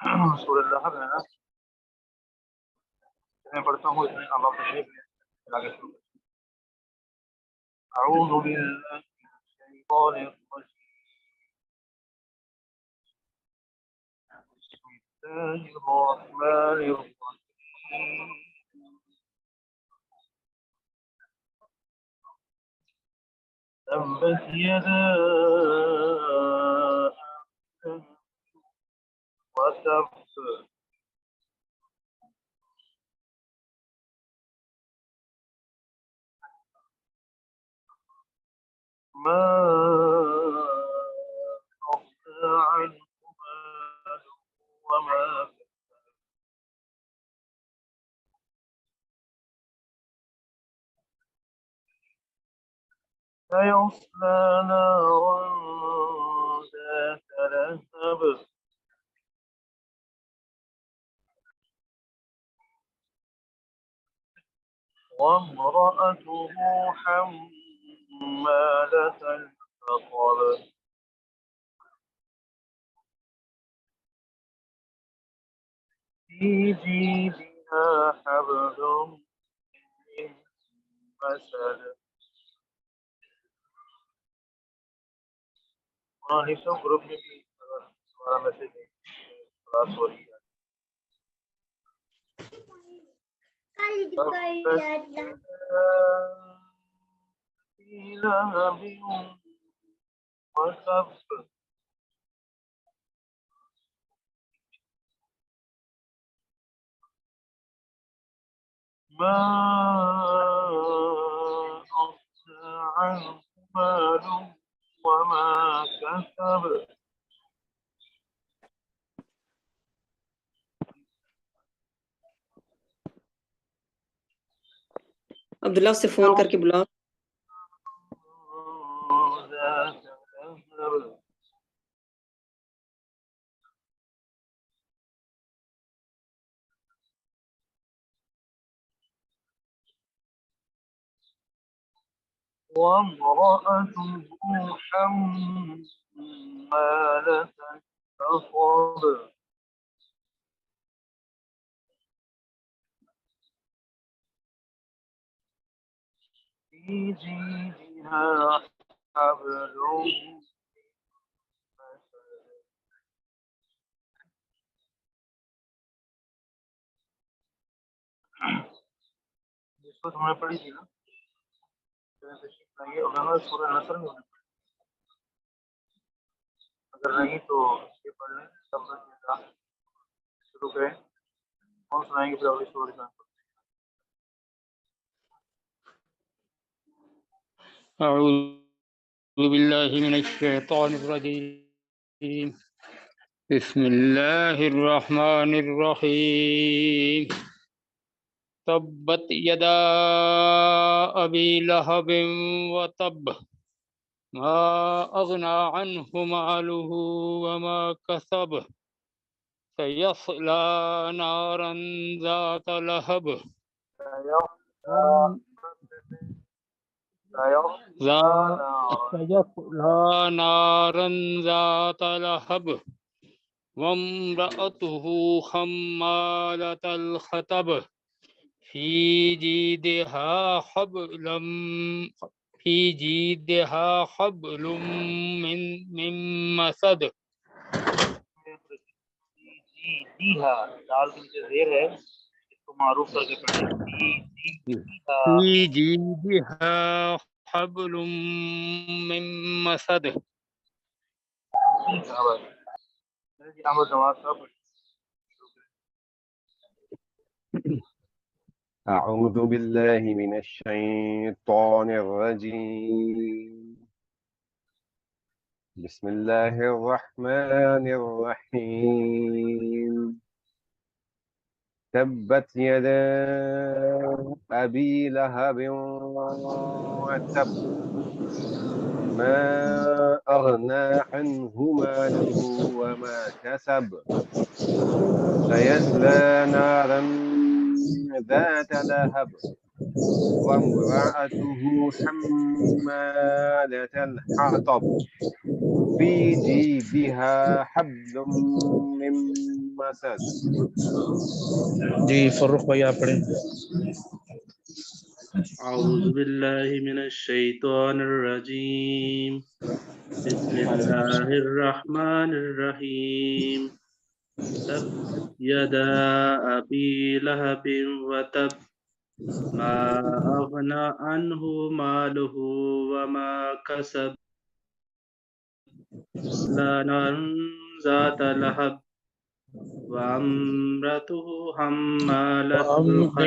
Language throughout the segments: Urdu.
سورہ الرحمن ہے نا، میں پڑھتا ہوں، اس میں اب آپ تشریف لیں، آگے شروع کریں۔ اعوذ باللہ من الشیطان الرجیم، بسم اللہ الرحمن الرحیم، تبت یدا وتب ما أغنى عنه ماله وما كسب سيصلى نارا ذات لهب وامرأته حمالة الحطب في جيدها حبل من مسد قرآن سب گروپ میں بھی ہمارا میسج خلاص ہو رہی ہے۔ لهب وتب ما أغنى عنه ماله وما كسب عبداللہ سے فون کر کے بلاؤ۔ ذات لهب وامرأته حمالة الحطب في جيدها حبل من مسد جس کو تم نے پڑھی تھی نا، سورہ نصر میں اگر نہیں تو یہ پڑھ لیں، تب تک شروع کریں، کون سنائیں گے پھر اگلی سورہ کا؟ اعوذ باللہ من الشیطان الرجیم، بسم اللہ الرحمن الرحیم، تبت یدا ابی لہب وتب ما اغنى عنه ماله وما كسب سيصلى نارا ذات لهب سيصلى نارا ذات لهب وامرأته حمالة الحطب في جيدها حبل من مسد۔ جیدیہا دال کے نیچے زیر ہے، اس کو معروف کر کے پڑھیں، في جيدها حبل من مسد۔ احمد نواز صاحب أعوذ بالله من الشيطان الرجيم، بسم الله الرحمن الرحيم، تبت يدا أبي لهب وتب ما أغنى عنه ماله وما كسب سيصلى نارا ذات لهب وامرأته حمالة الحطب في جيدها حبل من مسد. جی فروخ بھائی آپ پڑھیں. أعوذ بالله من الشيطان الرجيم بسم الله الرحمن الرحيم تبت يدا أبي لهب وتب ما أغنى عنه ماله وما كسب نارا ذات لهب وامرأته حمالة الحطب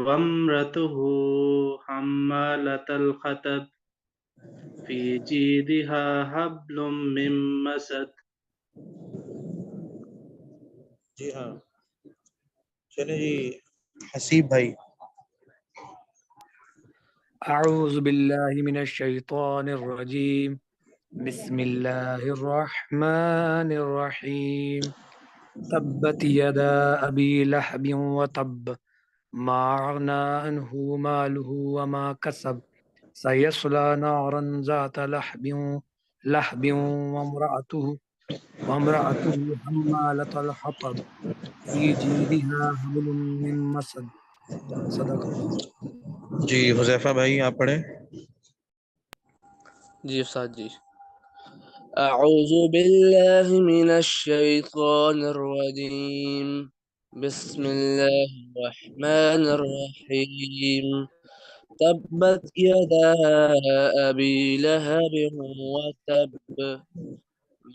وامرأته حمالة الحطب في جيدها حبل من مسد. جی ہاں چلیں جی حسیب بھائی. أعوذ بالله من الشيطان الرجيم بسم الله الرحمن الرحيم تبت يدا أبي لهب وتب ما أغنى عنه ماله وما كسب سيصلى نارا ذات لهب وامرأته حمالة الحطب في جيدها حبل من مسد. صدق الله. جی حذیفہ بھائی آپ پڑھیں. جی استاد جی. أعوذ بالله من الشيطان الرجيم بسم الله الرحمن الرحيم تبت يدا أبي لهب وتب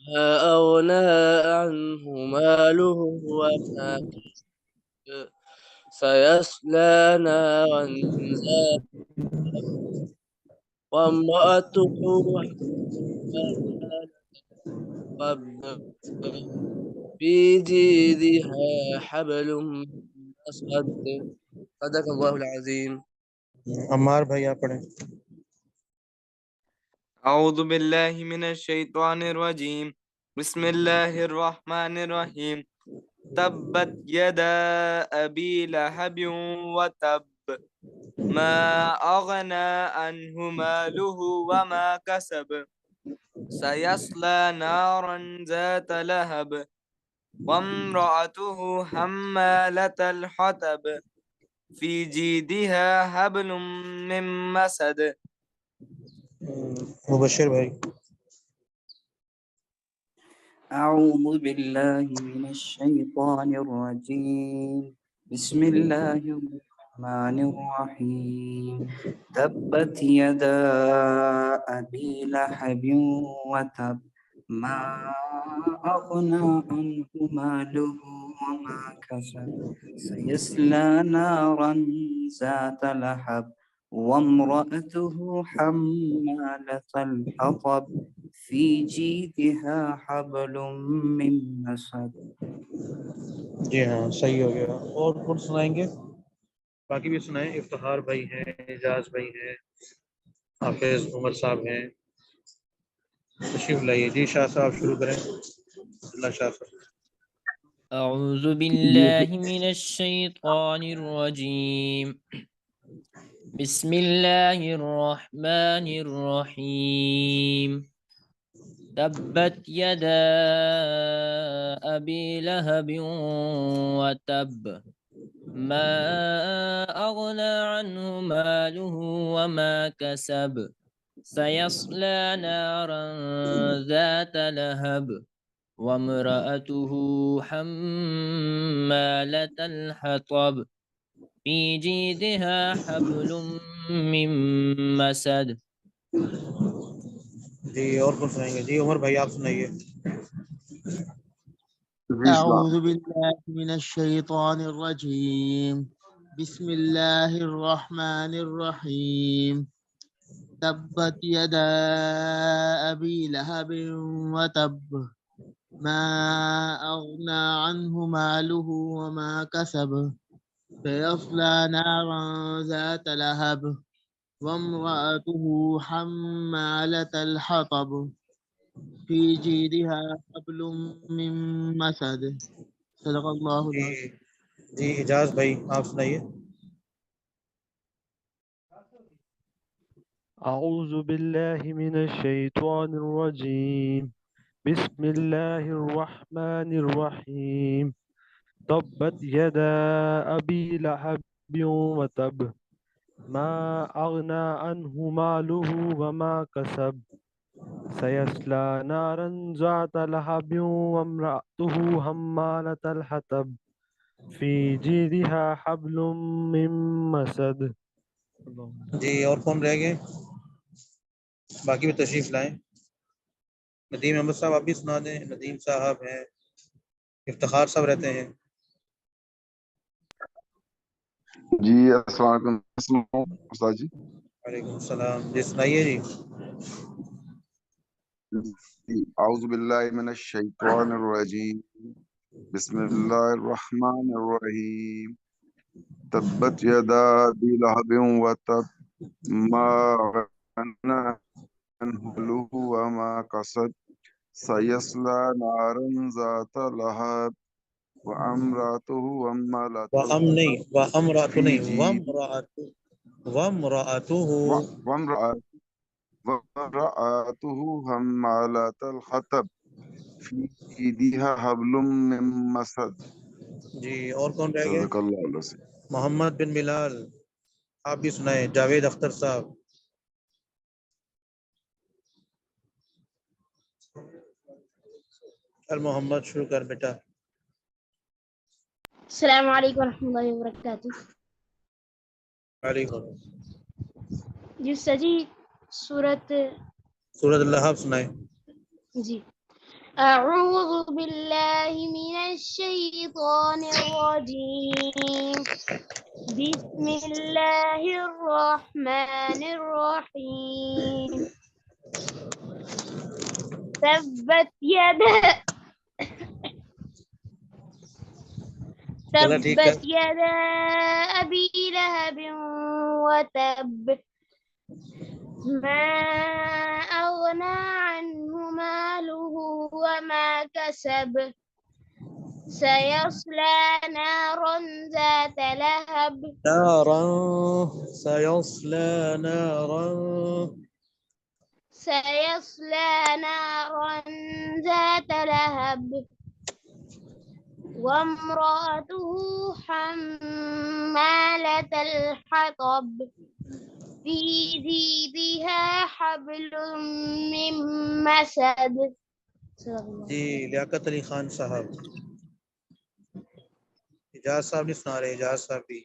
ما أغنى عنه ماله وما كسب سيصلى نارا ذات لهب وامرأته حمالة في جيدها حبل من مسد. صدق الله العظيم. عمار بھائی آپ پڑھیں. أعوذ بالله من الشيطان الرجيم بسم الله الرحمن الرحيم تبت يدا أبي لهب وتب ما أغنى عنه ماله وما كسب سيصلى نارا ذات لهب وامرأته حمالة الحطب في جيدها حبل من مسد. مبشر بھائی. أعوذ بالله من الشيطان الرجيم بسم الله الرحمن الرحيم تبت يدا أبي لهب وتب ما أغنى عنه ماله وما كسب سيصلى نارا ذات لهب وامرأته حمالة الحطب في جيدها حبل من مسد. جی ہاں صحیح ہو گیا. اور کون سنائیں گے؟ باقی بھی سنائیں. افتخار بھائی ہیں, اعجاز بھائی ہیں, حافظ عمر صاحب ہیں. تشریف لائیے. جی شاہ صاحب شروع کریں. اللہ شاہ صاحب. أعوذ بالله من الشيطان الرجيم بسم الله الرحمن الرحيم تبت يدا أبي لهب وتب ما أغنى عنه ماله وما كسب سيصلى نارا ذات لهب وامرأته حمالة الحطب في جيدها حبل من مسد. جی اور کون سنائیں گے؟ جی عمر بھائی آپ سنائیے. أعوذ بالله من الشيطان الرجيم بسم الله الرحمن الرحيم تبت يدا أبي لهب وتب ما أغنى عنه ماله وما كسب سيصلى نارا ذات لهب وامرأته حمالة الحطب في جيدها حبل من مسد. صدق اللہ العظیم. جی اعجاز بھائی آپ سنائیے. أعوذ بالله من الشيطان الرجيم بسم الله الرحمن الرحيم تبت يدا أبي لهب وتب ما أغنى عنه ماله وما كسب سيصلى نارا ذات لهب وامرأته حمالة الحطب في جيدها حبل من مسد. جی اور کون رہ گئے؟ باقی بھی تشریف لائیں. ندیم احمد صاحب آپ بھی سنا دیں. ندیم صاحب ہیں، افتخار صاحب رہتے ہیں. جی السلام علیکم استاد جی. وعلیکم السلام. جی سنائیے جی. اعوذ باللہ من الشیطان الرجیم بسم اللہ الرحمن الرحیم تبت یدا ابی لہب وتب ما اغنی عنہ مالہ وما کسب سیصلی نارا ذات لہب وامرأته حمالة وام نہیں، وامرأت في نہیں، جيدها وامرأته وامرأته حمالة الحطب في جيدها حبل من مسد. جی اور کون رہ گئے؟ صدق اللہ العظیم. محمد بن بلال آپ بھی سنائیں. جاوید اختر صاحب. چل محمد شروع کر بیٹا. السلام علیکم ورحمۃ اللہ وبرکاتہ. وعلیکم. جی سجی سورت اللہب سنائیں. جی اعوذ باللہ من الشیطان الرجیم بسم اللہ الرحمن الرحیم تبت یدا تبت یدا ابی لہب وتب ما أغنى عنه ماله وما كسب سيصلى نارا ذات لهب سيصلى نارا ذات لهب وامرأته حمالة الحطب في جيدها حبل من مسد. جی لیاقت علی خان صاحب. اجاز صاحب نہیں سنا رہے. اجاز صاحب بھی،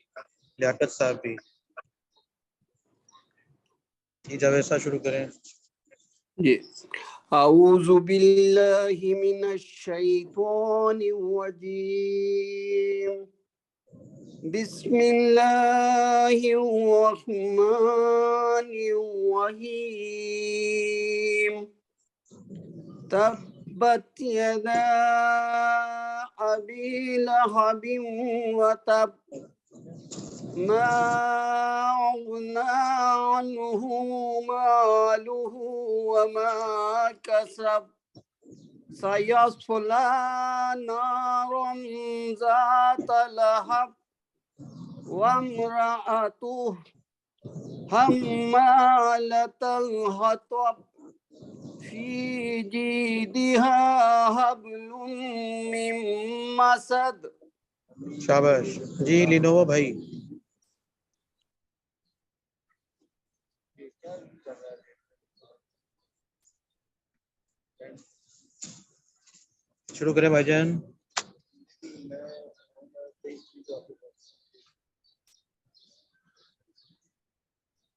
لیاقت صاحب بھی. جی جاوید صاحب شروع کریں. جی اعوذ باللہ من الشیطان الرجیم بسم اللہ الرحمن الرحیم تبت یدا ابی لہب وتب ما اغنى عنه ماله وما كسب سيصلى نارا ذات لهب وامرأته حمالة الحطب في جيدها حبل من مسد. شاباش. جی لینوو بھائی. شروع کریں بھائی جان.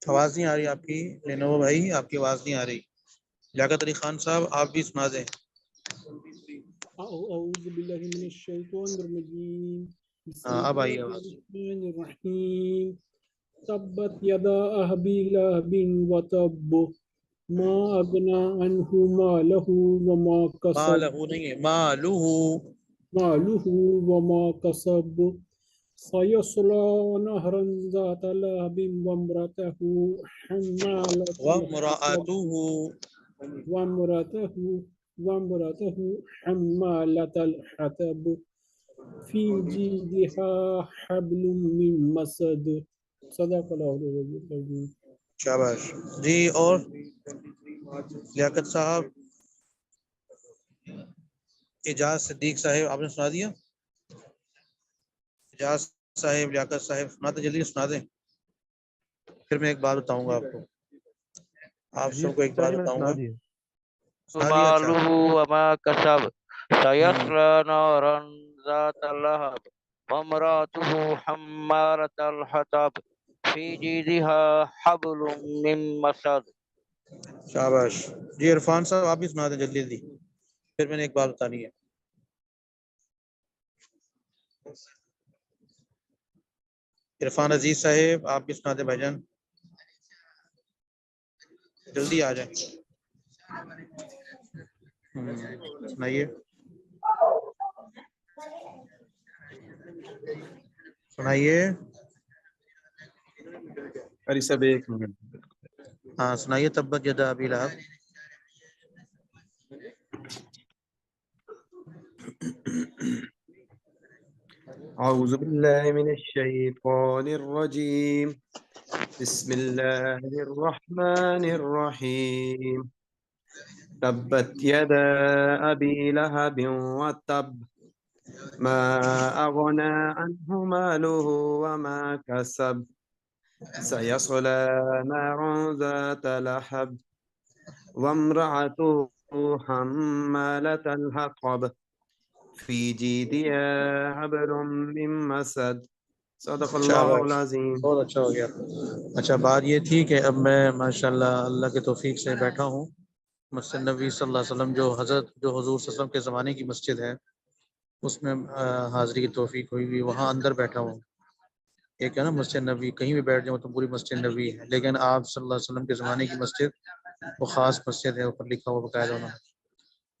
آواز نہیں آ رہی آپ کی لینوو بھائی. آپ کی آواز نہیں آ رہی. لیاقت علی خان صاحب آپ بھی سنا دیں. اعوذ باللہ من الشیطان الرجیم بسم اب آئی اللہ آواز. الرحمن الرحیم تبت یدا ابی لہب وتب ما اغنى عنہ مالہ وما کسب مالہ نہیں ہے، مالہ وما کسب سیصلی نارا ذات لہب وامرأته حمالة الحطب في جيدها حبل من مسد. صدق اللہ العظیم. شاباش جی. اور لیاقت صاحب، اعجاز صدیق صاحب آپ نے سنا دیا؟ اعجاز صاحب، لیاقت صاحب سنا دیں، جلدی سنا دیں. پھر میں ایک بات بتاؤں گا آپ کو، آپ جی سب کو ایک استاد بات جی میں نے بتاؤں سنا گا. دیا. سنا دیا؟ اچھا. ماله وما كسب سيصلى نارا ذات لهب وامرأته حمالة الحطب في جيدها حبل من مسد. شاباش جی. عرفان صاحب آپ بھی سنا دیں جلدی جلدی، پھر میں نے ایک بات بتانی ہے. عرفان عزیز صاحب آپ بھی سنا دیں بھائی جان، جلدی آ جائیں. سنائیے سنائیے. ارے سب ایک منٹ. ہاں سنائیے. تبت یدا ابی لہب. أعوذ بالله من الشيطان الرجيم. بسم الله الرحمن الرحيم. تبت يدا أبي لهب وتب ما أغنى عنه ماله وما كسب سيصلى نارا ذات لهب وامرأته حمالة الحطب في جيدها حبل من مسد. صدق اللہ شاباش، العظیم. بہت اچھا ہو گیا. اچھا بات یہ تھی کہ اب میں ماشاءاللہ اللہ کے توفیق سے بیٹھا ہوں مسجد نبوی صلی اللہ علیہ وسلم، جو حضور صلی اللہ علیہ وسلم کے زمانے کی مسجد ہے، اس میں حاضری کی توفیق ہوئی ہوئی. وہاں اندر بیٹھا ہوں. ایک ہے نا مسجد نبوی، کہیں بھی بیٹھ جاؤں تو پوری مسجد نبوی ہے، لیکن آپ صلی اللہ علیہ وسلم کے زمانے کی مسجد وہ خاص مسجد ہے، اوپر لکھا ہوا بقاعدہ انہوں نے.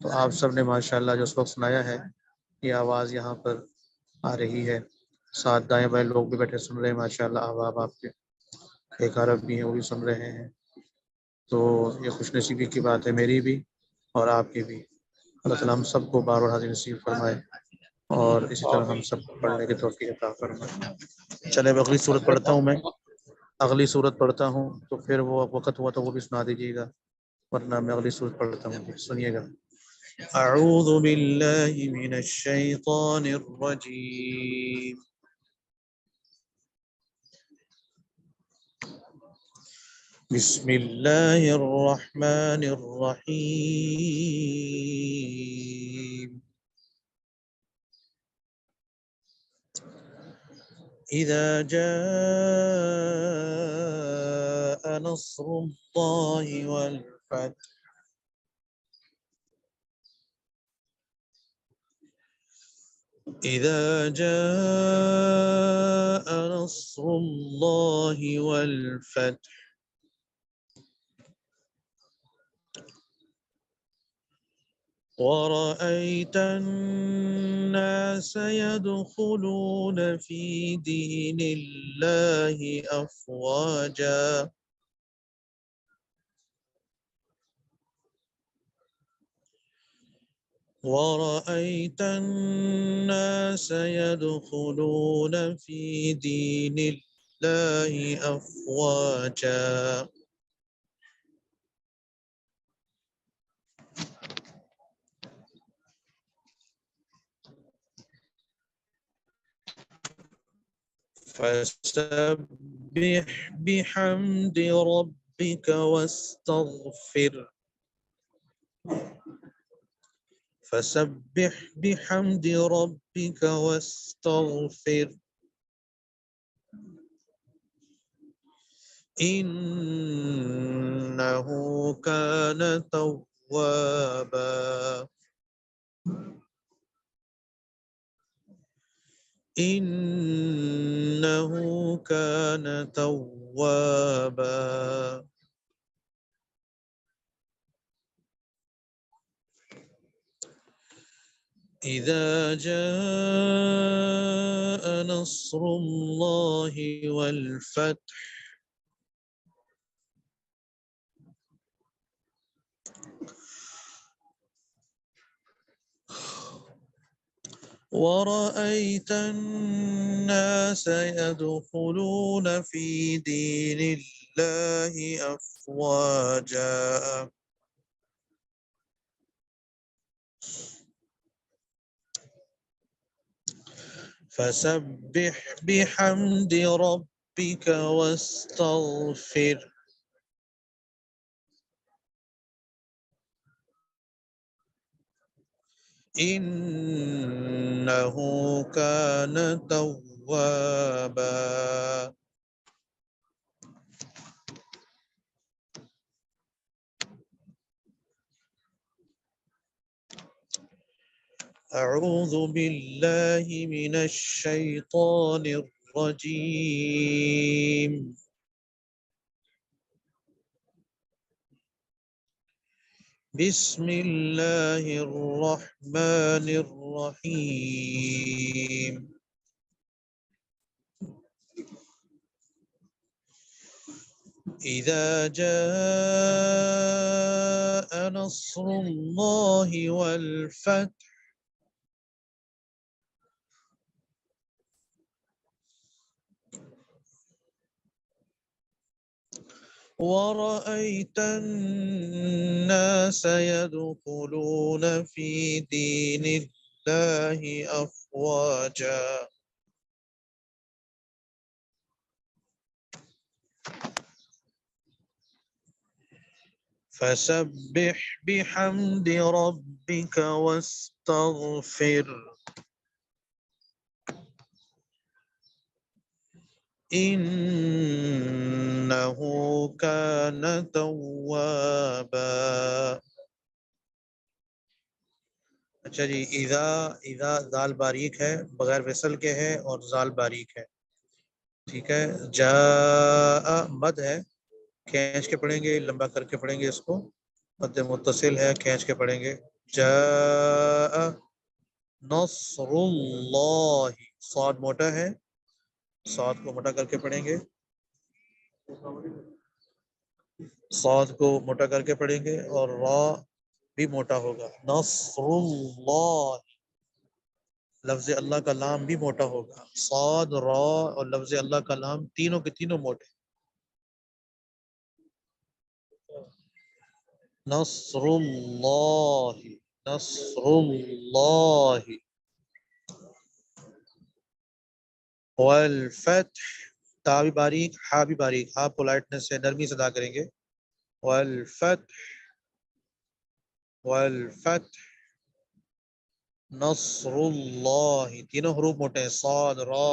تو آپ سب نے ماشاءاللہ جو اس وقت سنایا ہے، یہ آواز یہاں پر آ رہی ہے. ساتھ دائیں بائیں لوگ بھی بیٹھے سن رہے ہیں ماشاءاللہ. احباب آپ کے ایک عرب بھی ہیں، وہ بھی سن رہے ہیں. تو یہ خوش نصیبی کی بات ہے، میری بھی اور آپ کی بھی. اللہ تعالیٰ ہم سب کو بار بار حاضر نصیب فرمائے اور اسی طرح ہم سب کو پڑھنے کی توفیق عطا فرمائے. چلے اب اگلی صورت پڑھتا ہوں میں. اگلی صورت پڑھتا ہوں تو پھر وہ وقت ہوا تو وہ بھی سنا دیجیے گا، ورنہ میں اگلی صورت پڑھتا ہوں. سنیے گا. اعوذ باللہ من الشیطان الرجیم. بسم اللہ الرحمن الرحیم. اذا جاء نصر اللہ والفتح إذا جاء نصر الله والفتح ورأيت الناس يدخلون في دين الله أفواجا ورأيت الناس يدخلون في دين الله أفواجا فسبح بحمد ربك واستغفر فسبح بحمد ربك واستغفر إنه كان توابا إنه كان توابا. إذا جاء نصر الله والفتح ورأيت الناس يدخلون في دين الله أفواجا فسبح بحمد ربك واستغفر إنه كان توابا. أعوذ بالله من الشيطان الرجيم. بسم الله الرحمن الرحيم. إذا جاء نصر الله والفتح ورأيت الناس يدخلون في دين الله أفواجا فسبح بحمد ربك واستغفر إنه كان توابا. اچھا جی، اذا زال باریک ہے، بغیر وصل کے ہے اور زال باریک ہے، ٹھیک ہے. جاء مد ہے، کھینچ کے پڑھیں گے، لمبا کر کے پڑھیں گے، اس کو مد متصل ہے، کھینچ کے پڑھیں گے. جاء نصر اللہ، صاد موٹا ہے، صاد کو موٹا کر کے پڑھیں گے، صاد کو موٹا کر کے پڑھیں گے، اور را بھی موٹا ہوگا. نصر اللہ، لفظ اللہ کا لام بھی موٹا ہوگا. صاد، را اور لفظ اللہ کا لام تینوں کے تینوں موٹے. نصر اللہ، نصر اللہ. والفتح، تا بھی باریک، ہا بھی باریک، ہا پولائٹنس سے نرمی سے ادا کریں گے. والفتح، والفتح نصر اللہ، تینوں حروف موٹے ہیں، صاد، را،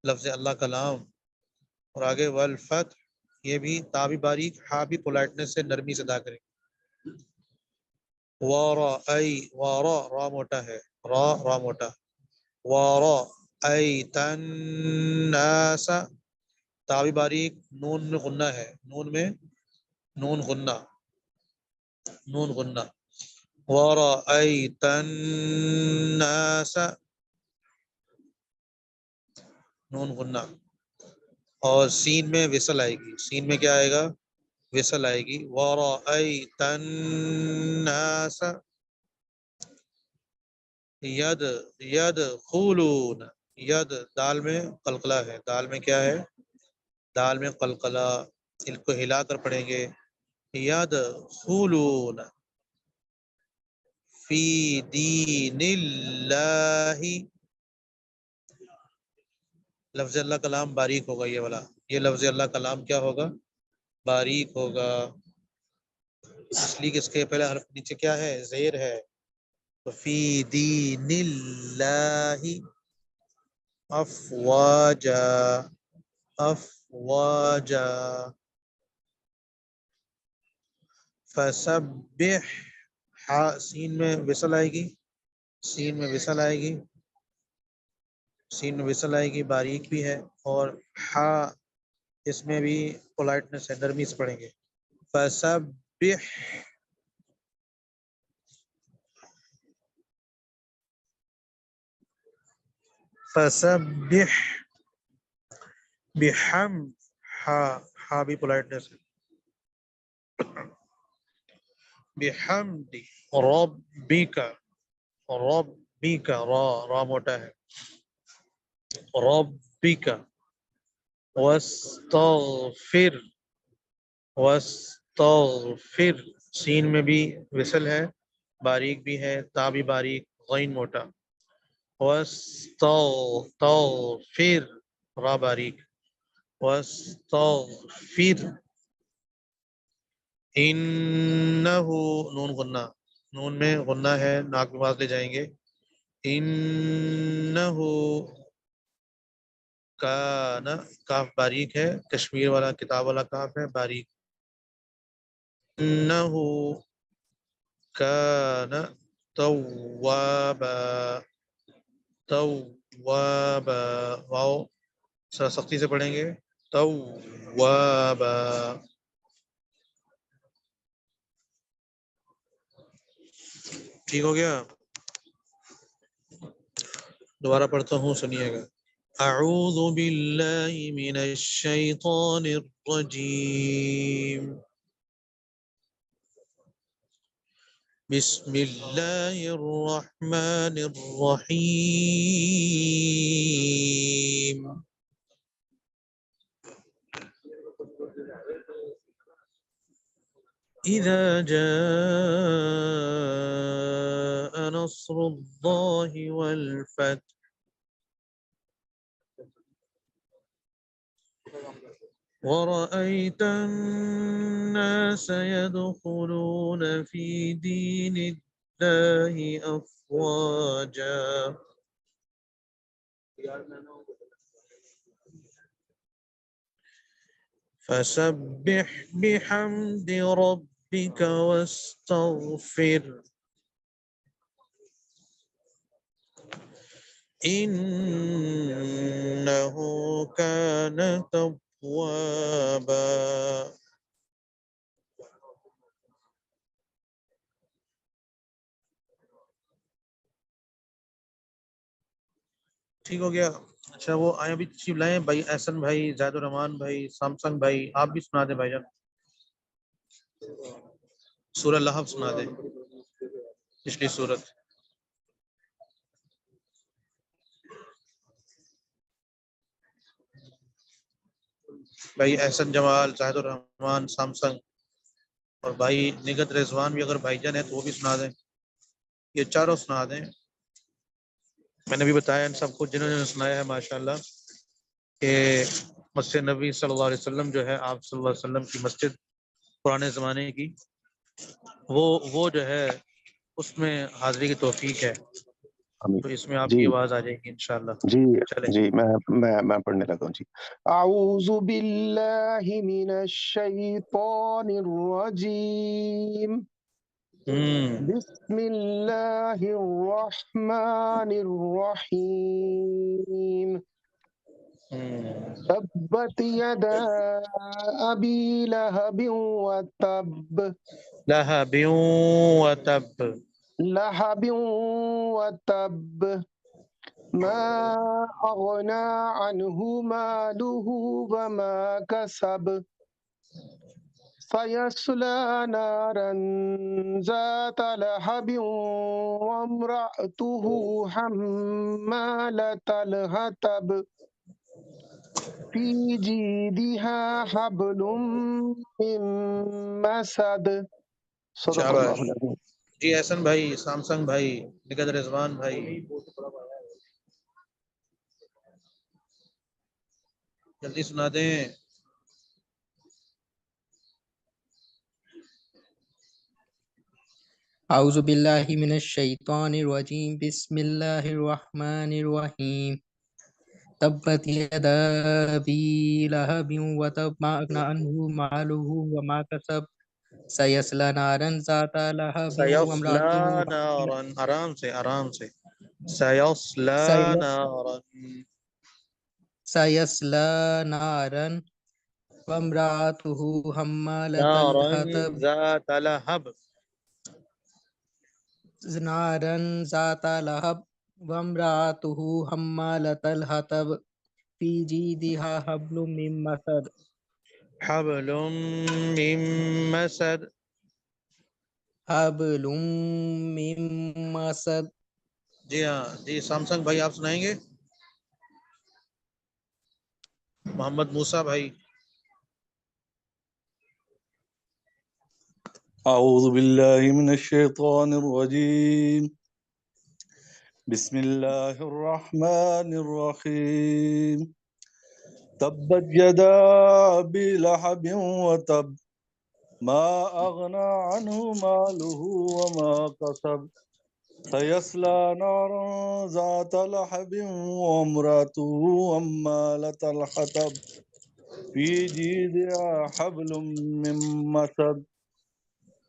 لفظ اللہ کا لام، اور آگے والفتح، یہ بھی تا بھی باریک، ہا بھی پولائٹنس سے نرمی سے ادا کریں گے. وارا، را موٹا ہے، را موٹا. ورأيت الناس، تا بھی باریک، نون میں غنہ ہے، نون میں نون غنہ، نون غنہ. ورأيت الناس، نون غنہ. اور سین میں وصل آئے گی، سین میں کیا آئے گا؟ وصل آئے گی. ورأيت الناس يدخلون، ید دال میں قلقلہ ہے، دال میں کیا ہے؟ دال میں قلقلہ، ان کو ہلا کر پڑھیں گے. يدخلون فی دین اللہ، لفظ اللہ کا لام باریک ہوگا، یہ والا، یہ لفظ اللہ کا لام کیا ہوگا؟ باریک ہوگا. اس لیے کہ اس کے پہلے حرف نیچے کیا ہے؟ زیر ہے. تو فی دین اللہ افواجا، افواجا. فسبح، سین میں وصل آئے گی، سین میں وصل آئے گی، سین میں وصل آئے گی، باریک بھی ہے. اور ہا اس میں بھی پولائٹنس ہے، نرمی سے پڑھیں گے. فسبح، فسبح بحمد، ہا بھی پولائٹنس ہے، بحمد ربک، رب ربک را موٹا ہے ربک واستغفر سین میں بھی وصل ہے باریک بھی ہے تا بھی باریک غین موٹا واستغفر را باریک واستغفر انہو نون غنہ نون میں غنہ ہے ناک کے پاس لے جائیں گے انہو کان کاف باریک ہے کشمیر والا کتاب والا کاف ہے باریک انہو کان توابا توابا واو ذرا سختی سے پڑھیں گے توابا ٹھیک ہو گیا دوبارہ پڑھتا ہوں سنیے گا اعوذ باللہ من الشیطان الرجیم بسم اللہ الرحمن الرحیم اذا جاء نصر اللہ والفتح ورأيت الناس يدخلون في دين الله أفواجا فسبح بحمد ربك واستغفر إنه كان توابا ٹھیک ہو گیا اچھا وہ آئیں بھی تشریف لائیں بھائی احسن بھائی زید الرحمان بھائی سامسنگ بھائی آپ بھی سنا دیں بھائی جان سورہ لہب سنا دیں پچھلی سورت بھائی احسن جمال زاہد الرحمان سامسنگ اور بھائی نگت رضوان بھی اگر بھائی جان ہے تو وہ بھی سنا دیں یہ چاروں سنا دیں میں نے بھی بتایا ان سب کو جنہوں نے سنایا ہے ماشاءاللہ کہ مسجد نبی صلی اللہ علیہ وسلم جو ہے آپ صلی اللہ علیہ وسلم کی مسجد پرانے زمانے کی وہ جو ہے اس میں حاضری کی توفیق ہے تو اس میں آپ کی آواز آ جائے گی انشاءاللہ چلیں جی میں پڑھنے لگا ہوں جی اعوذ باللہ من الشیطان الرجیم بسم اللہ الرحمن الرحیم تبت یدا ابی لہب وتب لہب وتب لہب وتب ما اغنى عنه ماله وما كسب سيصلى نارا ذات لهب وامرأته حمالة الحطب في جيدها حبل من مسد صدق اللہ العظیم جی احسن بھائی سامسنگ بھائی نگت رضوان بھائی جلدی سنا دیں اعوذ باللہ من الشیطان الرجیم بسم اللہ الرحمن الرحیم تبت یدا ابی لہب وتب ما اغنی عنہ مالہ وما کسب سیصلی نارا ذات لہب وامرأته نارا آرام سے سیصلی نارا وامرأته حمالة الحطب نارا ذات لہب وامرأته حمالة الحطب في جيدها حبل من مسد حبل من مسد حبل من مسد جی ہاں جی سامسنگ بھائی آپ سنائیں گے؟ محمد موسیٰ بھائی. أعوذ بالله من الشيطان الرجيم بسم الله الرحمن الرحيم تبت يدا أبي لهب وتب ما أغنى عنه ماله وما كسب سيصلى نارا ذات لهب وامرأته حمالة الحطب في جيدها حبل من مسد.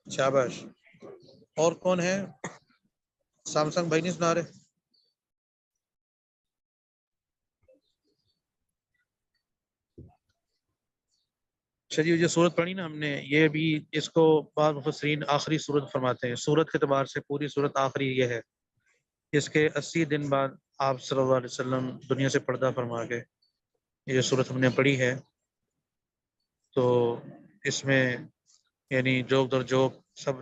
شاباش. اور کون ہے؟ سامسنگ بھائی نہیں سنا رہے؟ چلیے جو صورت پڑھی نا ہم نے، یہ بھی اس کو بعض مفسرین آخری صورت فرماتے ہیں. صورت کے اعتبار سے پوری صورت آخری یہ ہے. اس کے 80 دن بعد آپ صلی اللہ علیہ وسلم دنیا سے پردہ فرما کے یہ جو صورت ہم نے پڑھی ہے، تو اس میں یعنی جوک در جوک سب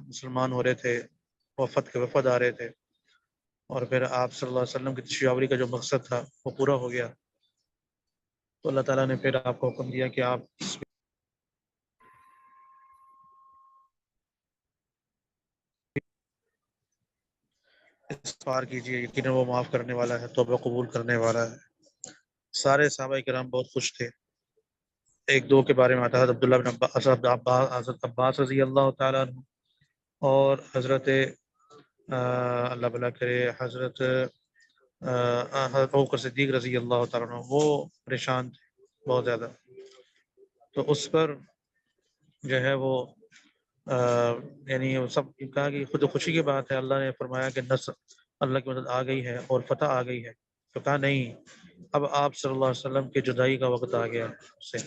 مسلمان ہو رہے تھے، وفد کے وفد آ رہے تھے، اور پھر آپ صلی اللہ علیہ وسلم کی تشریف آوری کا جو مقصد تھا وہ پورا ہو گیا. تو اللہ تعالیٰ نے پھر آپ کو حکم دیا کہ آپ استغفار کیجئے، یقیناً وہ معاف کرنے والا ہے، توبہ قبول کرنے والا ہے. سارے صحابہ کرام بہت خوش تھے. ایک دو کے بارے میں آتا ہے، عبداللہ بن عباس، حضرت عباس رضی اللہ تعالیٰ عنہ، اور حضرت اللہ بھلا کرے حضرت ابوبکر صدیق رضی اللہ تعالیٰ عنہ، وہ پریشان تھے بہت زیادہ. تو اس پر جو ہے وہ یعنی سب کہا کہ خود خوشی کی بات ہے. اللہ نے فرمایا کہ نصر، اللہ کی مدد آ گئی ہے اور فتح آ گئی ہے. تو کہا نہیں، اب آپ صلی اللہ علیہ وسلم کی جدائی کا وقت آ گیا سے.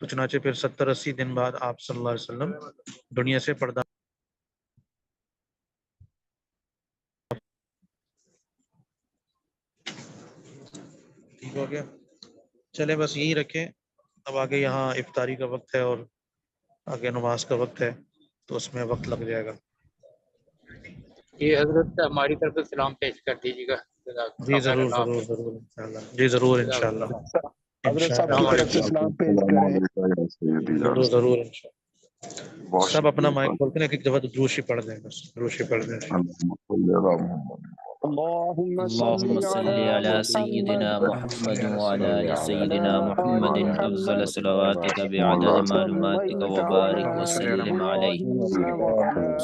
تو چنانچہ پھر 70-80 دن بعد آپ صلی اللہ علیہ وسلم دنیا سے پردہ. ٹھیک ہو گیا؟ چلے بس یہی رکھیں. اب آگے یہاں افطاری کا وقت ہے اور آگے نماز کا وقت ہے، تو اس میں وقت لگ جائے گا. یہ حضرت ہماری طرف سے سلام پیش کر دیجیے گا. جی ضرور ضرور ضرور انشاءاللہ. جی ضرور انشاءاللہ. حضرت صاحب کی طرف سے سلام پیش کریں. ضرور ضرور انشاءاللہ. سب اپنا مائک کھول کے ایک دفعہ دروشی پڑھ دیں، بس دروشی پڑھ دیں. اللهم اللهم صل على سيدنا محمد وعلى آل سيدنا محمد أفضل صلواتك بعدد معلوماتك وبارك وسلم عليه.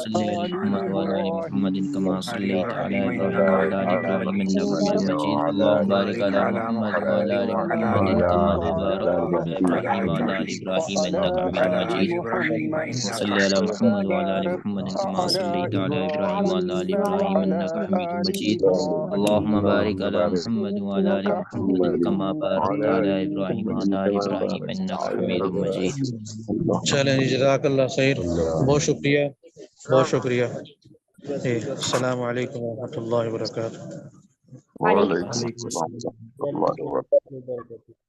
صل على محمد وعلى آل محمد كما صليت على إبراهيم وعلى آل إبراهيم إنك حميد مجيد. اللهم بارك على محمد وعلى آل محمد كما باركت على إبراهيم وعلى آل إبراهيم إنك حميد مجيد. وصل على محمد وعلى آل محمد كما صليت على إبراهيم وعلى آل إبراهيم إنك حميد مجيد. اللهم بارك على محمد وعلى آل محمد كما باركت على إبراهيم وعلى آل إبراهيم إنك حميد مجيد. چلیں جزاک اللہ خیر. بہت شکریہ، بہت شکریہ. السلام علیکم ورحمۃ اللہ وبرکاتہ. وعلیکم السلام ورحمۃ اللہ وبرکاتہ.